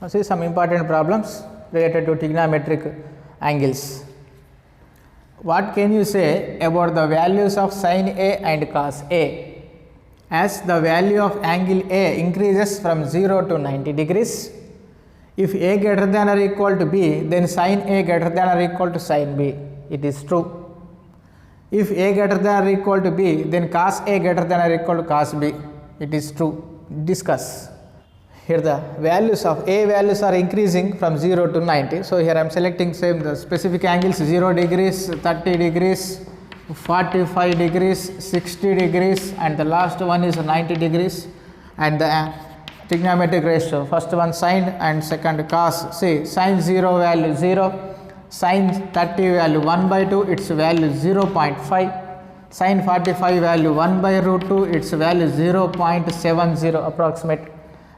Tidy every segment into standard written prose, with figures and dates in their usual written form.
Now see some important problems related to trigonometric angles. What can you say about the values of sin A and cos A? As the value of angle A increases from 0 to 90 degrees, if A greater than or equal to B, then sin A greater than or equal to sin B. It is true. If A greater than or equal to B, then cos A greater than or equal to cos B. It is true. Discuss. Here the values of A values are increasing from 0 to 90. So here I am selecting same the specific angles 0 degrees, 30 degrees, 45 degrees, 60 degrees, and the last one is 90 degrees, and the trigonometric ratio, first one sin and second cos. See, sin 0 value 0, sin 30 value 1 by 2, its value 0.5, sin 45 value 1 by root 2, its value 0.70 approximate.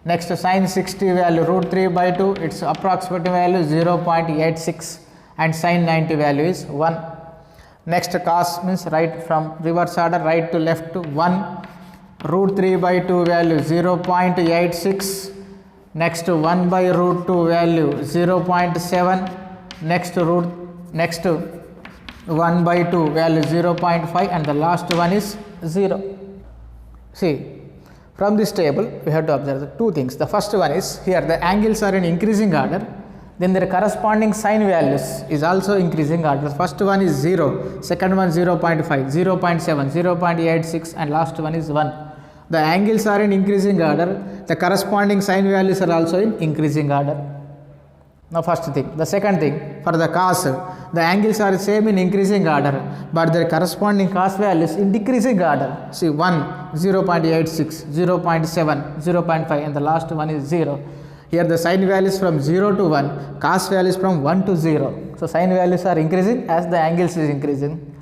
Next sin 60 value root 3 by 2, its approximate value 0.86, and sin 90 value is 1. Next cos means right from reverse order, right to left, 1, root 3 by 2 value 0.86, next 1 by root 2 value 0.7, next 1 by 2 value 0.5, and the last one is 0. See, from this table we have to observe the two things. The first one is here the angles are in increasing order, then their corresponding sin values is also increasing order. First one is 0, second one 0.5, 0.7, 0.86, and last one is 1. The angles are in increasing order, the corresponding sin values are also in increasing order. Now first thing. The second thing, for the cos, the angles are same in increasing order, but their corresponding cos values in decreasing order. See 1, 0.86, 0.7, 0.5, and the last one is 0. Here the sin values from 0 to 1, cos values from 1 to 0. So sin values are increasing as the angles is increasing.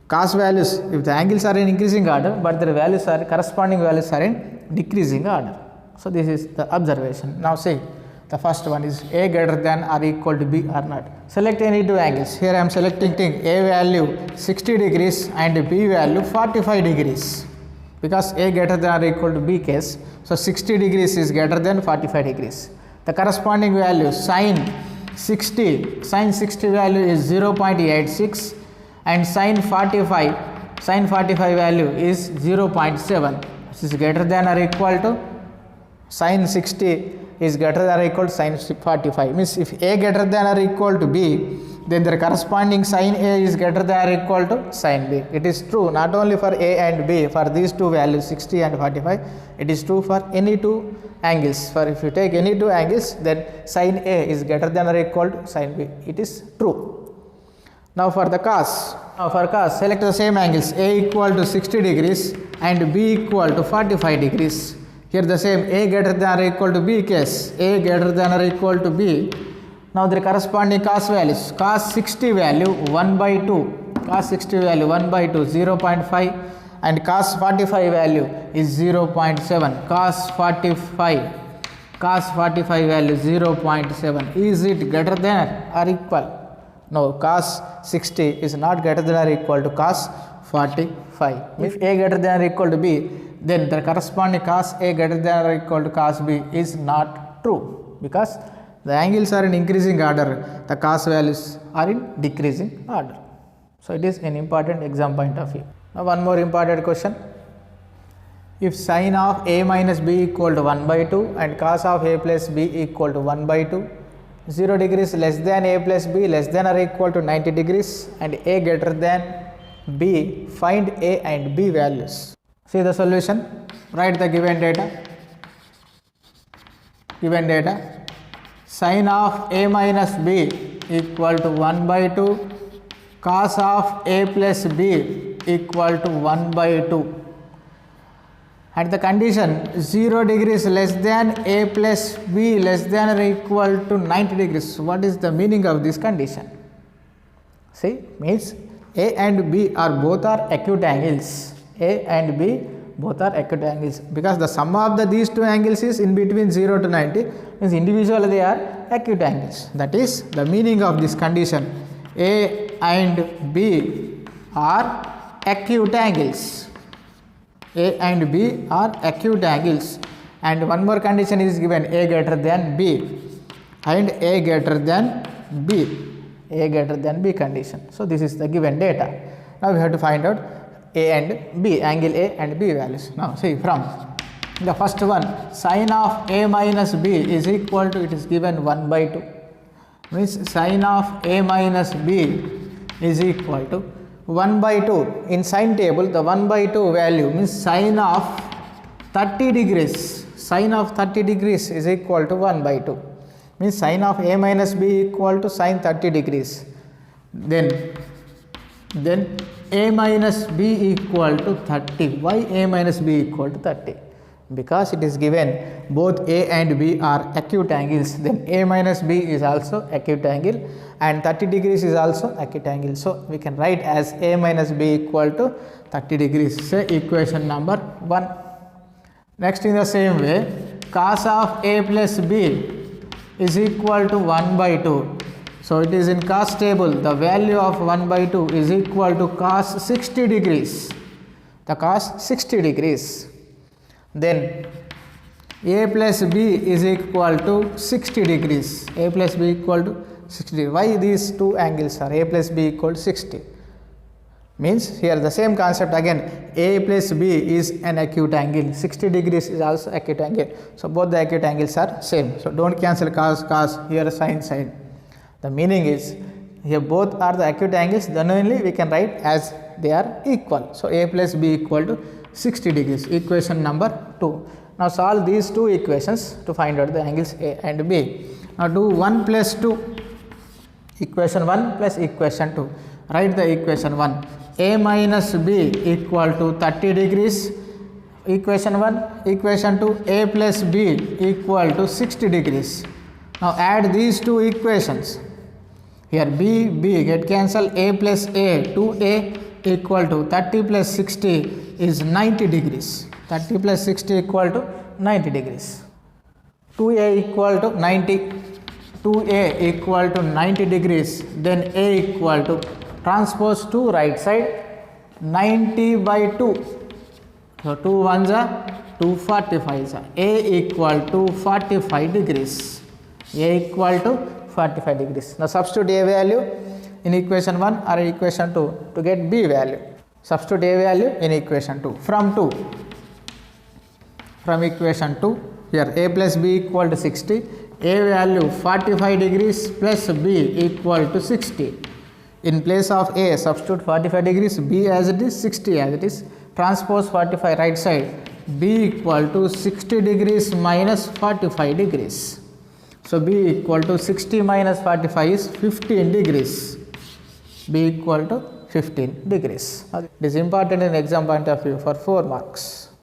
Cos values, if the angles are in increasing order, but their values are corresponding values are in decreasing order. So this is the observation. Now see, the first one is A greater than or equal to B or not. Select any two angles. Here I am selecting A value 60 degrees and B value 45 degrees. Because A greater than or equal to B case, so 60 degrees is greater than 45 degrees. The corresponding value sin 60 value is 0.86, and sin 45 value is 0.7. This is greater than or equal to sin 60 is greater than or equal to sin 45. Means if A greater than or equal to B, then their corresponding sin A is greater than or equal to sin B. It is true not only for A and B, for these two values 60 and 45, it is true for any two angles. For if you take any two angles, then sin A is greater than or equal to sin B. It is true. Now for the cos. Now for cos, select the same angles A equal to 60 degrees and B equal to 45 degrees. Here the same A greater than or equal to B case, A greater than or equal to B. Now their corresponding cos values, cos 60 value 1 by 2, cos 60 value 1 by 2, 0.5, and cos 45 value is 0.7, cos 45 value 0.7. Is it greater than or equal? No, cos 60 is not greater than or equal to cos 45. If A greater than or equal to B, then the corresponding cos A greater than or equal to cos B is not true, because the angles are in increasing order, the cos values are in decreasing order. So it is an important exam point of view. Now one more important question. If sin of A minus B equal to 1 by 2 and cos of A plus B equal to 1 by 2, 0 degrees less than A plus B less than or equal to 90 degrees, and A greater than B, find A and B values. See the solution. Write the given data. Given data. Sin of A minus B equal to 1 by 2, cos of A plus B equal to 1 by 2. And the condition 0 degrees less than A plus B less than or equal to 90 degrees. What is the meaning of this condition? See, means A and B are both are acute angles. A and B both are acute angles, because the sum of these two angles is in between 0 to 90, means individually they are acute angles. That is the meaning of this condition. A and B are acute angles. A and B are acute angles. And one more condition is given, A greater than B. and A greater than B. A greater than B condition. So this is the given data. Now we have to find out A and B, angle A and B values. Now see, from the first one, sine of A minus B is equal to, it is given 1 by 2. Means sine of A minus B is equal to 1 by 2. In sine table, the 1 by 2 value means sine of 30 degrees. Sine of 30 degrees is equal to 1 by 2. Means sine of A minus B equal to sine 30 degrees. Then A minus B equal to 30. Why A minus B equal to 30? Because it is given both A and B are acute angles, then A minus B is also acute angle and 30 degrees is also acute angle. So we can write as A minus B equal to 30 degrees. Say equation number 1. Next, in the same way, cos of A plus B is equal to 1 by 2. So it is in cos table, the value of 1 by 2 is equal to cos 60 degrees. The cos 60 degrees. Then A plus B is equal to 60 degrees. A plus B equal to 60 degrees. Why these two angles are A plus B equal to 60? Means here the same concept again, A plus B is an acute angle, 60 degrees is also acute angle. So both the acute angles are same. So don't cancel cos, here sine. The meaning is here both are the acute angles, then only we can write as they are equal. So A plus B equal to 60 degrees, equation number 2. Now solve these two equations to find out the angles A and B. Now do 1 plus 2, equation 1 plus equation 2. Write the equation 1, A minus B equal to 30 degrees, equation 1, equation 2, A plus B equal to 60 degrees. Now add these two equations. Here B get cancel, A plus A, 2A equal to 30 plus 60 is 90 degrees. 30 plus 60 equal to 90 degrees. 2A equal to 90. 2A equal to 90 degrees. Then A equal to transpose to right side 90 by 2. So 2 ones are 245. A equal to 45 degrees. A equal to 45 degrees. Now substitute A value in equation 1 or equation 2 to get B value. Substitute A value in equation 2. From equation 2, here A plus B equal to 60. A value 45 degrees plus B equal to 60. In place of A, substitute 45 degrees, B as it is, 60 as it is. Transpose 45 right side. B equal to 60 degrees minus 45 degrees. So B equal to 60 minus 45 is 15 degrees. B equal to 15 degrees. It is important in exam point of view for 4 marks.